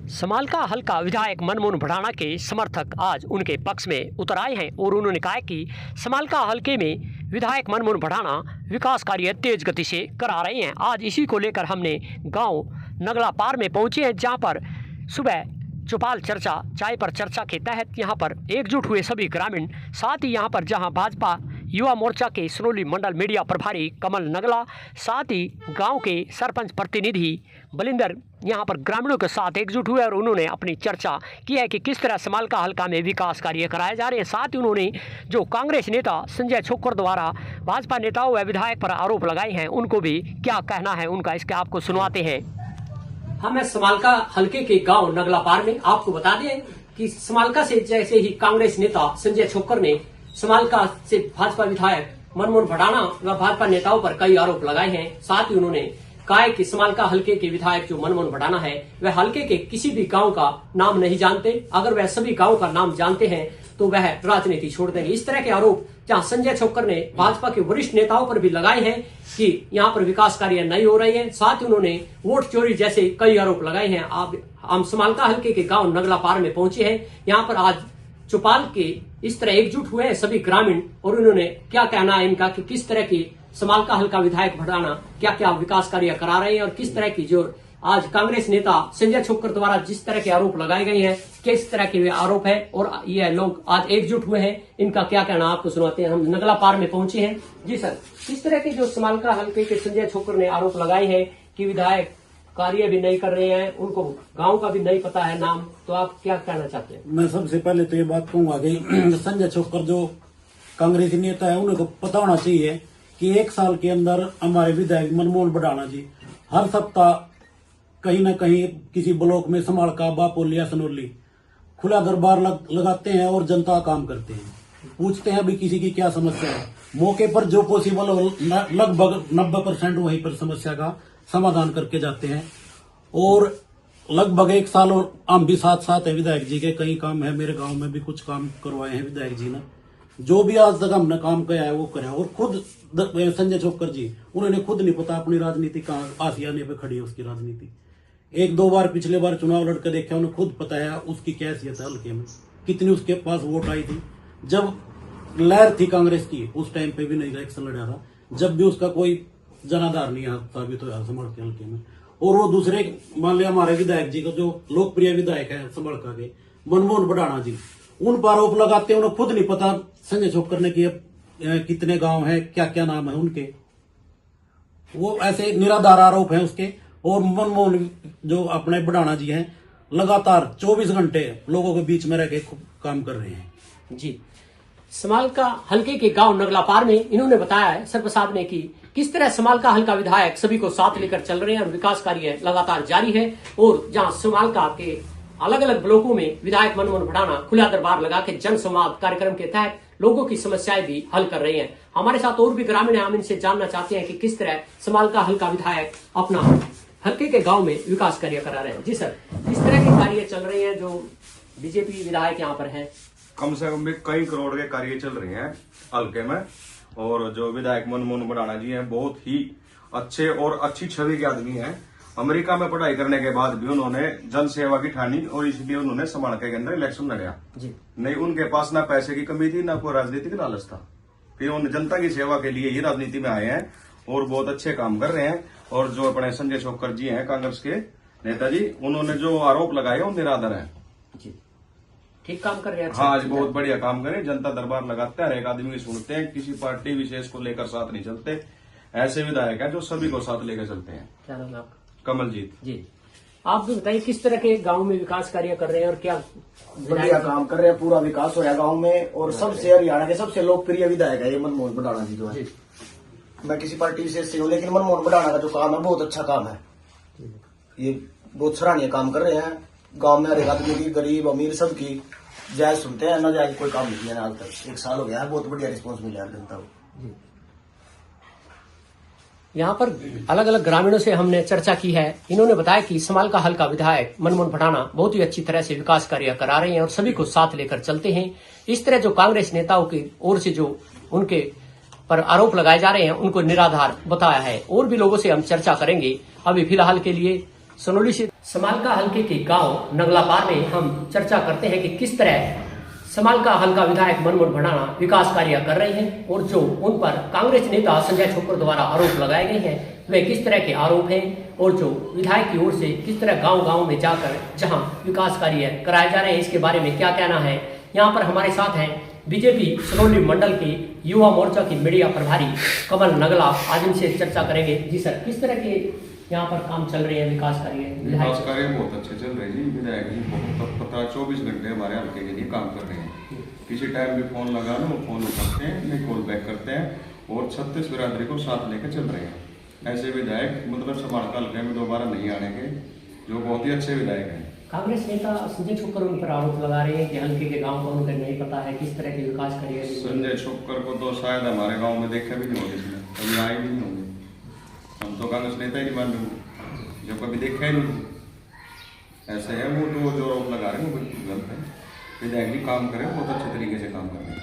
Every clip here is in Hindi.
समालका हल्का विधायक मनमोहन भड़ाना के समर्थक आज उनके पक्ष में उतर आए हैं और उन्होंने कहा कि समालका हल्के में विधायक मनमोहन भड़ाना विकास कार्य तेज गति से करा रहे हैं। आज इसी को लेकर हमने गांव नगला पार में पहुंचे हैं, जहां पर सुबह चौपाल चर्चा चाय पर चर्चा के तहत यहां पर एकजुट हुए सभी ग्रामीण। साथ ही यहां पर जहां भाजपा युवा मोर्चा के सनोली मंडल मीडिया प्रभारी कमल नगला, साथ ही गांव के सरपंच प्रतिनिधि बलिंदर यहां पर ग्रामीणों के साथ एकजुट हुए और उन्होंने अपनी चर्चा की है कि किस तरह समालका हल्का में विकास कार्य कराए जा रहे हैं। साथ ही उन्होंने जो कांग्रेस नेता संजय छोकर द्वारा भाजपा नेताओं व विधायक पर आरोप लगाए हैं, उनको भी क्या कहना है उनका, इसके आपको सुनवाते हैं। हम समालका हल्के के गांव नगला पार में आपको बता दें कि समालका से जैसे ही कांग्रेस नेता संजय छोकर ने समालका से भाजपा विधायक मनमोहन भड़ाना व भाजपा नेताओं पर कई आरोप लगाए हैं। साथ ही उन्होंने कहा है कि समालका हल्के के विधायक जो मनमोहन भड़ाना है वह हल्के के किसी भी गांव का नाम नहीं जानते। अगर वह सभी गांव का नाम जानते हैं तो वह राजनीति छोड़ देंगे। इस तरह के आरोप जहां संजय छोकर ने भाजपा के वरिष्ठ नेताओं पर भी लगाए हैं कि यहां पर विकास कार्य नहीं हो रहे हैं। साथ ही उन्होंने वोट चोरी जैसे कई आरोप लगाए हैं। हम समालका हल्के के गांव नगला पार में पहुंचे हैं। यहाँ पर आज चौपाल के इस तरह एकजुट हुए हैं सभी ग्रामीण और उन्होंने क्या कहना है इनका कि किस तरह की समालका हल्का विधायक भड़ाना क्या क्या विकास कार्य करा रहे हैं और किस तरह की जो आज कांग्रेस नेता संजय छोकर द्वारा जिस तरह के आरोप लगाए गए हैं, किस तरह के आरोप है और ये लोग आज एकजुट हुए हैं, इनका क्या कहना आपको सुनाते हैं। हम नगला पार में पहुंचे हैं। जी सर, किस तरह के जो समालका हल्के के संजय छोकर ने आरोप लगाए हैं कि विधायक कार्य भी नहीं कर रहे हैं, उनको गांव का भी नहीं पता है नाम, तो आप क्या कहना चाहते हैं? मैं सबसे पहले तो ये बात कहूंगा कि संजय छोकर जो कांग्रेसी नेता है उनको पता होना चाहिए कि 1 साल के अंदर हमारे विधायक मनमोहन भड़ाना जी हर सप्ताह कहीं न कहीं किसी ब्लॉक में समालका, बापोली या सनोली खुला दरबार लगाते हैं और जनता काम करते हैं। पूछते हैं अभी किसी की क्या समस्या है, मौके पर जो पॉसिबल हो लगभग 90% वहीं पर समस्या का समाधान करके जाते हैं। और लगभग 1 साल और हम भी साथ साथ है विधायक जी के, कई काम है मेरे गांव में भी कुछ काम करवाए हैं विधायक जी ने। जो भी आज तक हमने काम किया है वो करा। और खुद संजय छोकर जी उन्होंने खुद नहीं पता अपनी राजनीति कहाँ आसियाने पे खड़ी है उसकी राजनीति। 1-2 बार पिछले बार चुनाव लड़कर देखा, उन्हें खुद पता है उसकी क्या हैसियत है हल्के में, कितनी उसके पास वोट आई थी। जब लहर थी कांग्रेस की उस टाइम पे भी नहीं इलेक्शन लड़ा था, जब भी उसका कोई जनाधार नहीं साबित हुआ समालका हल्के में। और वो दूसरे मान लिया हमारे विधायक जी को जो लोकप्रिय विधायक है समालका के मनमोहन भड़ाना जी, उन पर आरोप लगाते हैं। उन्हें खुद नहीं पता संजय छोकर ने कि कितने गांव है, क्या क्या नाम है उनके, वो ऐसे निराधार आरोप है उसके। और मनमोहन जो अपने भड़ाना जी हैं लगातार 24 घंटे लोगों के बीच में रह के काम कर रहे हैं। जी, समालका हल्के के गांव नगला पार में इन्होंने बताया है सर प्रसाद ने कि किस तरह समालका हल्का विधायक सभी को साथ लेकर चल रहे हैं और विकास कार्य लगातार जारी है। और जहां समालका के अलग अलग ब्लॉकों में विधायक मनमोहन भड़ाना खुला दरबार लगा के जन संवाद कार्यक्रम के तहत लोगों की समस्याएं भी हल कर रहे हैं। हमारे साथ और भी ग्रामीण हैं, हम इनसे जानना चाहते हैं कि किस तरह समालका हल्का विधायक अपना हल्के के गांव में विकास कार्य करा रहे हैं। जी सर, किस तरह के कार्य चल रहे हैं जो बीजेपी विधायक यहाँ पर है? कम से कम भी कई करोड़ के कार्य चल रहे हैं हल्के में। और जो विधायक मनमोहन भड़ाना जी हैं बहुत ही अच्छे और अच्छी छवि के आदमी हैं। अमेरिका में पढ़ाई करने के बाद भी उन्होंने जन सेवा की ठानी और इसलिए उन्होंने समालका के अंदर इलेक्शन लड़ा। नहीं उनके पास ना पैसे की कमी थी ना कोई राजनीतिक लालच था। फिर उन्होंने जनता की सेवा के लिए ही राजनीति में आए हैं और बहुत अच्छे काम कर रहे हैं। और जो अपने संजय छोकर जी हैं कांग्रेस के नेताजी, उन्होंने जो आरोप लगाए वो निराधार है। ठीक काम कर रहे हैं। हाँ जी, बहुत बढ़िया काम करें। जनता दरबार लगाते हैं, हर एक आदमी की सुनते हैं, किसी पार्टी विशेष को लेकर साथ नहीं चलते। ऐसे विधायक हैं जो सभी को साथ लेकर चलते हैं। क्या नाम है आपका? कमलजीत जी, आप भी बताइए किस तरह के गांव में विकास कार्य कर रहे हैं और क्या बढ़िया काम कर रहे हैं। पूरा विकास हो रहा है गांव में और सबसे हरियाणा के सबसे लोकप्रिय विधायक है ये मनमोहन भड़ाना जी जो है। मैं किसी पार्टी विशेष से हूँ लेकिन मनमोहन भड़ाना का जो काम है बहुत अच्छा काम है। ये बहुत सराहनीय काम कर रहे हैं। गांव में हर एक आदमी की, गरीब अमीर सबकी जायज सुनते हैं, ना जायज कोई काम नहीं किया आज तक। 1 साल हो गया है, बहुत बढ़िया रिस्पॉन्स मिला है जनता को। यहाँ पर अलग अलग ग्रामीणों से हमने चर्चा की है। इन्होंने बताया कि समालका हल्का विधायक मनमोहन भड़ाना बहुत ही अच्छी तरह से विकास कार्य करा रहे हैं और सभी को साथ लेकर चलते हैं। इस तरह जो कांग्रेस नेताओं की ओर से जो उनके पर आरोप लगाए जा रहे हैं उनको निराधार बताया है। और भी लोगों से हम चर्चा करेंगे। अभी फिलहाल के लिए सनोली से समालका हल्के के गांव नगलापार में हम चर्चा करते हैं कि किस तरह समालका हल्का विधायक मनमोहन भड़ाना विकास कार्य कर रहे हैं और जो उन पर कांग्रेस नेता संजय छोकर द्वारा आरोप लगाए गए हैं वे किस तरह के आरोप हैं और जो विधायक की ओर से किस तरह गांव-गांव में जाकर जहां विकास कार्य कराए जा रहे हैं इसके बारे में क्या कहना है। यहाँ पर हमारे साथ हैं बीजेपी सनोली मंडल के युवा मोर्चा की मीडिया प्रभारी कमल नगला। आज इनसे चर्चा करेंगे। जी सर, किस तरह के यहाँ पर काम चल रहे हैं विकास कार्य बहुत अच्छे चल रहे हैं जी। विधायक जी बहुत तत्परता 24 घंटे हमारे हल्के के लिए काम कर रहे हैं। किसी टाइम भी फोन लगा लो फोन उठाते हैं, नहीं कॉल बैक करते हैं और 36 बिरादरी को साथ लेकर चल रहे हैं। ऐसे विधायक मतलब समालका हल्के में दोबारा नहीं आने के, जो बहुत ही अच्छे विधायक हैं। कांग्रेस नेता संजय छोकर उन पर आरोप लगा रहे हैं कि हल्के के गांव को उनको नहीं पता है किस तरह के विकास कार्य। संजय छोकर को तो शायद हमारे गांव में देखा भी नहीं होगा, इसमें कभी आए भी नहीं होंगे। हम तो कांग्रेस नेता ही नहीं मान रहे, जो कभी देखा ही नहीं। ऐसे है वो तो जो आरोप लगा रहे हैं वो बिल्कुल गलत है। विधायक जी काम करें, बहुत अच्छे तरीके से काम कर रहे हैं,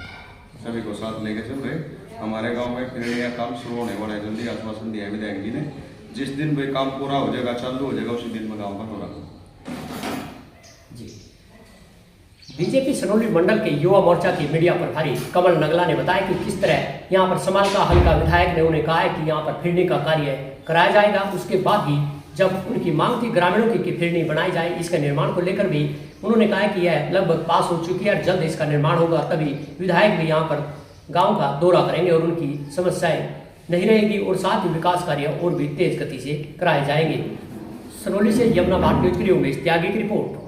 सभी को साथ लेके चल रहे। हमारे गांव में फिर काम शुरू होने वाला है जल्दी, आश्वासन दिया है विधायक जी ने। जिस दिन भाई काम पूरा हो जाएगा, चालू हो जाएगा, उसी दिन में गाँव का दौरा। जी, बीजेपी सनोली मंडल के युवा मोर्चा की मीडिया प्रभारी कमल नगला ने बताया कि किस तरह यहाँ पर समालका हल्का विधायक ने उन्हें कहा है कि यहाँ पर फिरनी का कार्य कराया जाएगा। उसके बाद ही जब उनकी मांग थी ग्रामीणों की फिरनी बनाई जाए, इसका निर्माण को लेकर भी उन्होंने कहा कि यह लगभग पास हो चुकी है और जल्द इसका निर्माण होगा, तभी विधायक भी यहाँ पर गांव का दौरा करेंगे और उनकी समस्याएं नहीं रहेगी और साथ ही विकास कार्य और भी तेज गति से कराए जाएंगे। सनोली से यमुना भारत न्यूज के लिए उमेश त्यागी की रिपोर्ट।